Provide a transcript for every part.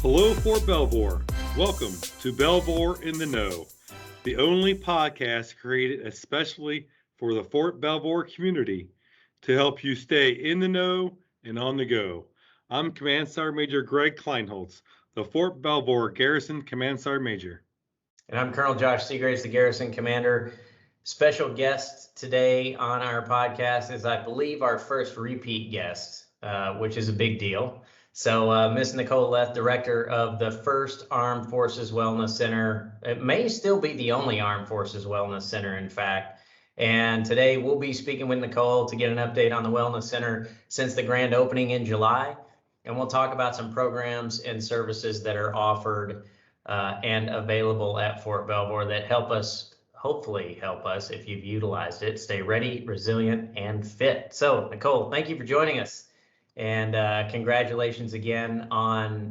Hello, Fort Belvoir. Welcome to Belvoir in the Know, the only podcast created especially for the Fort Belvoir community to help you stay in the know and on the go. I'm Command Sergeant Major Greg Kleinholtz, the Fort Belvoir Garrison Command Sergeant Major. And I'm Colonel Josh Seagraves, the Garrison Commander. Special guest today on our podcast is, I believe, our first repeat guest, which is a big deal. So Miss Nicole Leth, Director of the First Armed Forces Wellness Center. It may still be the only Armed Forces Wellness Center, in fact. And today we'll be speaking with Nicole to get an update on the Wellness Center since the grand opening in July. And we'll talk about some programs and services that are offered and available at Fort Belvoir that hopefully help us, if you've utilized it, stay ready, resilient, and fit. So Nicole, thank you for joining us. And congratulations again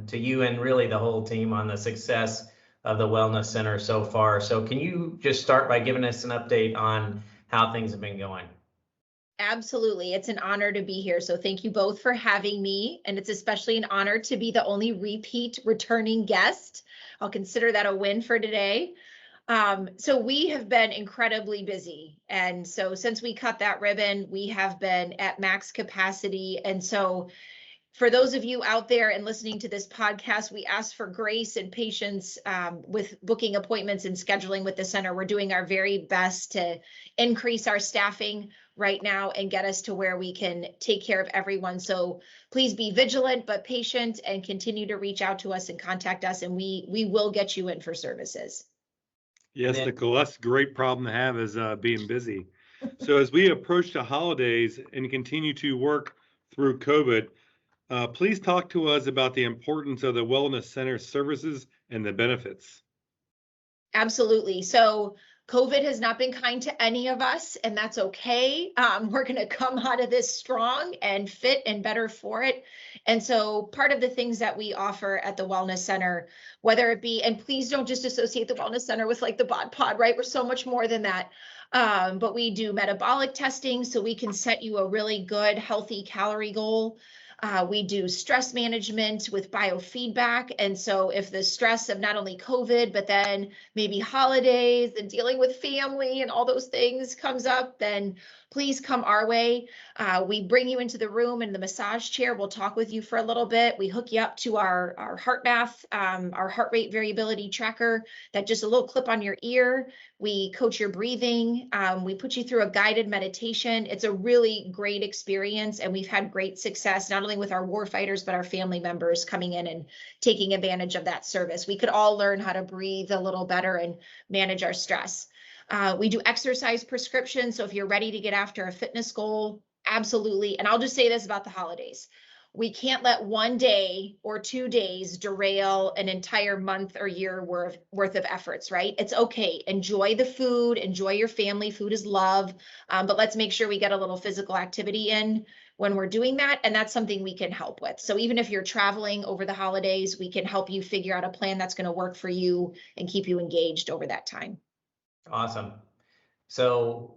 to you and really the whole team on the success of the Wellness Center so far. So can you just start by giving us an update on how things have been going? Absolutely. It's an honor to be here. So thank you both for having me. And it's especially an honor to be the only repeat returning guest. I'll consider that a win for today. So we have been incredibly busy. And so since we cut that ribbon, we have been at max capacity. And so for those of you out there and listening to this podcast, we ask for grace and patience with booking appointments and scheduling with the center. We're doing our very best to increase our staffing right now and get us to where we can take care of everyone. So please be vigilant, but patient, and continue to reach out to us and contact us, and we will get you in for services. Yes, Nicole, that's a great problem to have, is being busy. So as we approach the holidays and continue to work through COVID, please talk to us about the importance of the Wellness Center services and the benefits. Absolutely. So COVID has not been kind to any of us, and that's okay. We're going to come out of this strong and fit and better for it. And so part of the things that we offer at the Wellness Center, whether it be, and please don't just associate the Wellness Center with like the bod pod, right? We're so much more than that. But we do metabolic testing so we can set you a really good, healthy calorie goal. We do stress management with biofeedback. And so if the stress of not only COVID, but then maybe holidays and dealing with family and all those things comes up, then please come our way. We bring you into the room in the massage chair. We'll talk with you for a little bit. We hook you up to our heart math, our heart rate variability tracker, that just a little clip on your ear. We coach your breathing. We put you through a guided meditation. It's a really great experience, and we've had great success, not only with our warfighters, but our family members coming in and taking advantage of that service. We could all learn how to breathe a little better and manage our stress. We do exercise prescriptions. So if you're ready to get after a fitness goal, absolutely. And I'll just say this about the holidays. We can't let one day or 2 days derail an entire month or year worth of efforts, right? It's okay. Enjoy the food, enjoy your family. Food is love. But let's make sure we get a little physical activity in when we're doing that. And that's something we can help with. So even if you're traveling over the holidays, we can help you figure out a plan that's going to work for you and keep you engaged over that time. Awesome. So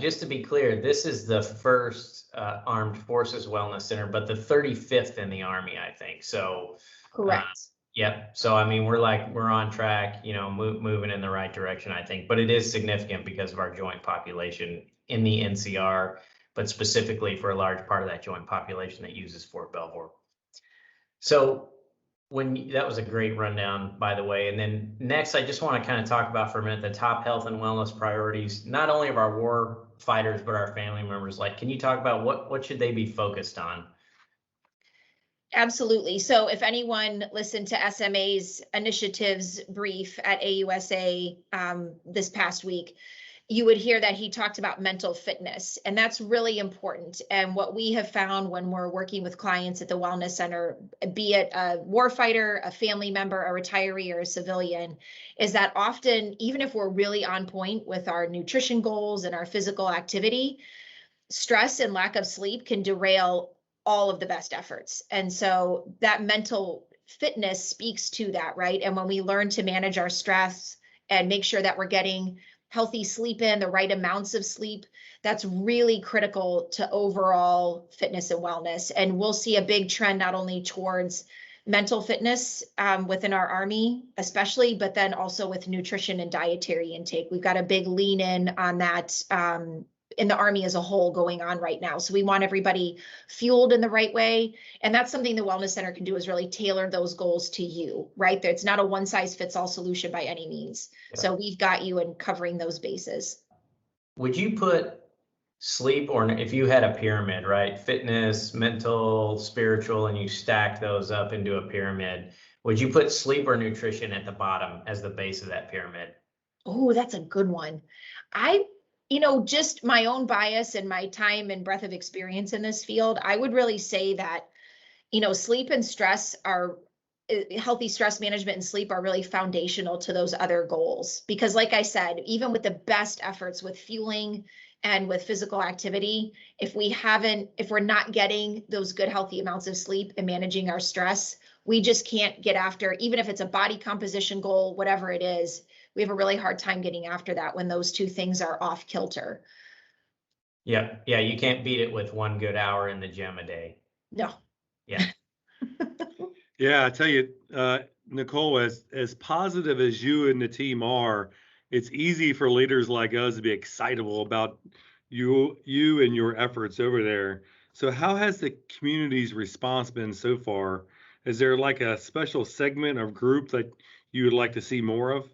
just to be clear, this is the first Armed Forces Wellness Center, but the 35th in the Army, I think. So correct. Yep. So I mean, we're on track, moving in the right direction, I think. But it is significant because of our joint population in the NCR, but specifically for a large part of that joint population that uses Fort Belvoir. So that was a great rundown, by the way. And then next, I just want to kind of talk about for a minute the top health and wellness priorities, not only of our war fighters, but our family members. Like, can you talk about what should they be focused on? Absolutely. So if anyone listened to SMA's initiatives brief at AUSA this past week, you would hear that he talked about mental fitness, and that's really important. And what we have found when we're working with clients at the Wellness Center, be it a warfighter, a family member, a retiree, or a civilian, is that often, even if we're really on point with our nutrition goals and our physical activity, stress and lack of sleep can derail all of the best efforts. And so that mental fitness speaks to that, right? And when we learn to manage our stress and make sure that we're getting healthy sleep in, the right amounts of sleep, that's really critical to overall fitness and wellness. And we'll see a big trend not only towards mental fitness within our Army, especially, but then also with nutrition and dietary intake. We've got a big lean in on that in the Army as a whole going on right now. So we want everybody fueled in the right way. And that's something the Wellness Center can do, is really tailor those goals to you, right? It's not a one size fits all solution by any means. Yeah. So we've got you in covering those bases. Would you put sleep, or if you had a pyramid, right? Fitness, mental, spiritual, and you stack those up into a pyramid, would you put sleep or nutrition at the bottom as the base of that pyramid? Oh, that's a good one. Just my own bias and my time and breadth of experience in this field, I would really say that, sleep and stress are healthy stress management and sleep are really foundational to those other goals. Because like I said, even with the best efforts with fueling and with physical activity, if we're not getting those good, healthy amounts of sleep and managing our stress, we just can't get after, even if it's a body composition goal, whatever it is, we have a really hard time getting after that when those two things are off kilter. Yeah. Yeah. You can't beat it with 1 good hour in the gym a day. No. Yeah. Yeah. I tell you, Nicole, as positive as you and the team are, it's easy for leaders like us to be excitable about you and your efforts over there. So how has the community's response been so far? Is there like a special segment of group that you would like to see more of?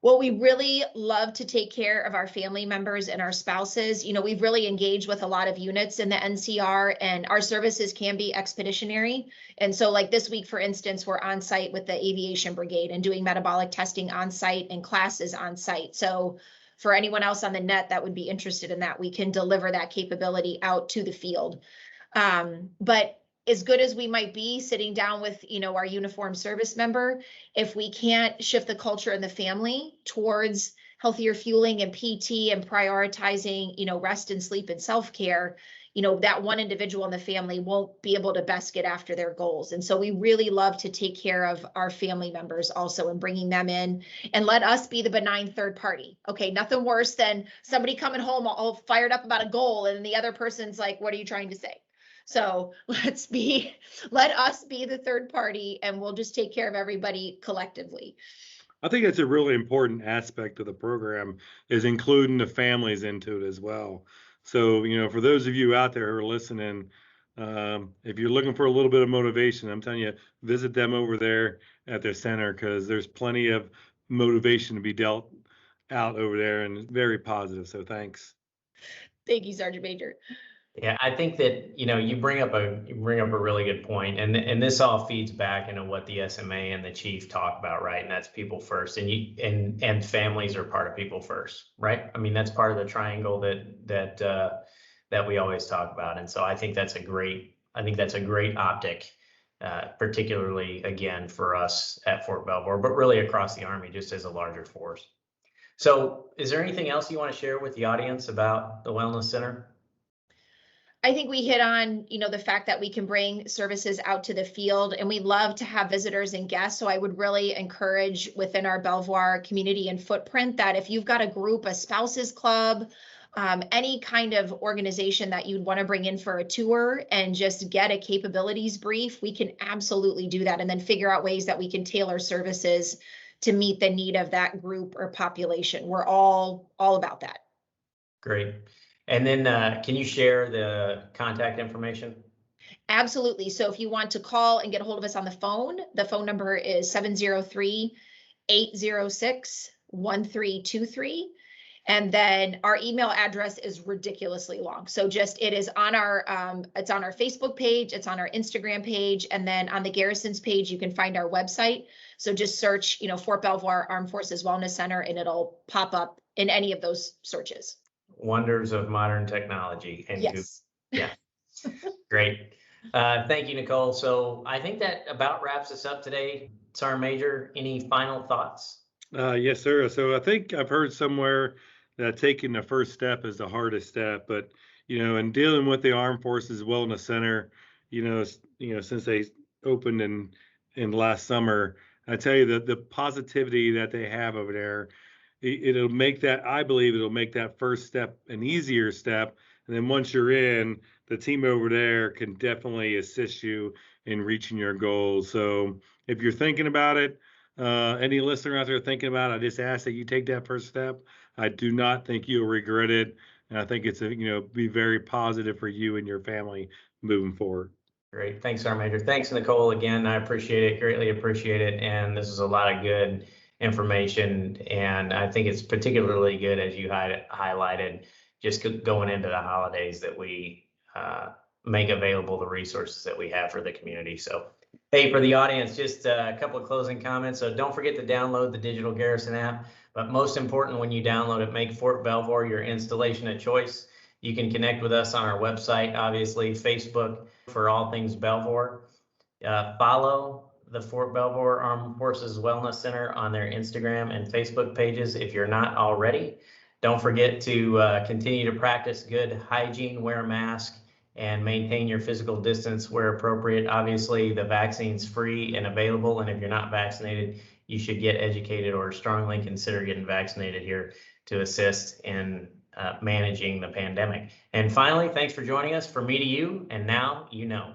Well, we really love to take care of our family members and our spouses. We've really engaged with a lot of units in the NCR, and our services can be expeditionary. And so like this week, for instance, we're on site with the aviation brigade and doing metabolic testing on site and classes on site. So for anyone else on the net that would be interested in that, we can deliver that capability out to the field. But as good as we might be sitting down with, our uniformed service member, if we can't shift the culture in the family towards healthier fueling and PT and prioritizing, rest and sleep and self-care, that one individual in the family won't be able to best get after their goals. And so we really love to take care of our family members also and bringing them in and let us be the benign third party. Okay, nothing worse than somebody coming home all fired up about a goal and the other person's like, what are you trying to say? So let us be the third party, and we'll just take care of everybody collectively. I think that's a really important aspect of the program, is including the families into it as well. So, for those of you out there who are listening, if you're looking for a little bit of motivation, I'm telling you, visit them over there at their center, because there's plenty of motivation to be dealt out over there, and very positive. So thanks. Thank you, Sergeant Major. Yeah, I think that, you bring up a really good point, and this all feeds back into what the SMA and the chief talk about, right? And that's people first, and families are part of people first, right? I mean, that's part of the triangle that we always talk about. And so I think that's a great optic, particularly again for us at Fort Belvoir, but really across the Army, just as a larger force. So is there anything else you want to share with the audience about the Wellness Center? I think we hit on, the fact that we can bring services out to the field, and we love to have visitors and guests. So I would really encourage within our Belvoir community and footprint that if you've got a group, a spouses club, any kind of organization that you'd want to bring in for a tour and just get a capabilities brief, we can absolutely do that, and then figure out ways that we can tailor services to meet the need of that group or population. We're all about that. Great. And then can you share the contact information? Absolutely. So if you want to call and get a hold of us on the phone number is 703-806-1323. And then our email address is ridiculously long. So it is on it's on our Facebook page, it's on our Instagram page, and then on the Garrison's page, you can find our website. So just search, Fort Belvoir Armed Forces Wellness Center, and it'll pop up in any of those searches. Wonders of modern technology. And yes. Yeah, great. Thank you, Nicole. So I think that about wraps us up today. Sergeant Major, any final thoughts? Yes, sir. So I think I've heard somewhere that taking the first step is the hardest step, but in dealing with the Armed Forces Wellness Center, since they opened in last summer, I tell you that the positivity that they have over there, it'll make that, I believe it'll make that first step an easier step. And then once you're in, the team over there can definitely assist you in reaching your goals. So if you're thinking about it, any listener out there thinking about it, I just ask that you take that first step. I do not think you'll regret it. And I think it's be very positive for you and your family moving forward. Great. Thanks, Sergeant Major. Thanks, Nicole. Again, I appreciate it, greatly appreciate it. And this is a lot of good information. And I think it's particularly good, as you highlighted, just going into the holidays, that we make available the resources that we have for the community. So, hey, for the audience, just a couple of closing comments. So don't forget to download the digital Garrison app. But most important, when you download it, make Fort Belvoir your installation of choice. You can connect with us on our website, obviously, Facebook for all things Belvoir. Follow the Fort Belvoir Armed Forces Wellness Center on their Instagram and Facebook pages if you're not already. Don't forget to continue to practice good hygiene, wear a mask, and maintain your physical distance where appropriate. Obviously, the vaccine's free and available, and if you're not vaccinated, you should get educated or strongly consider getting vaccinated here to assist in managing the pandemic. And finally, thanks for joining us. From me to you, and now you know.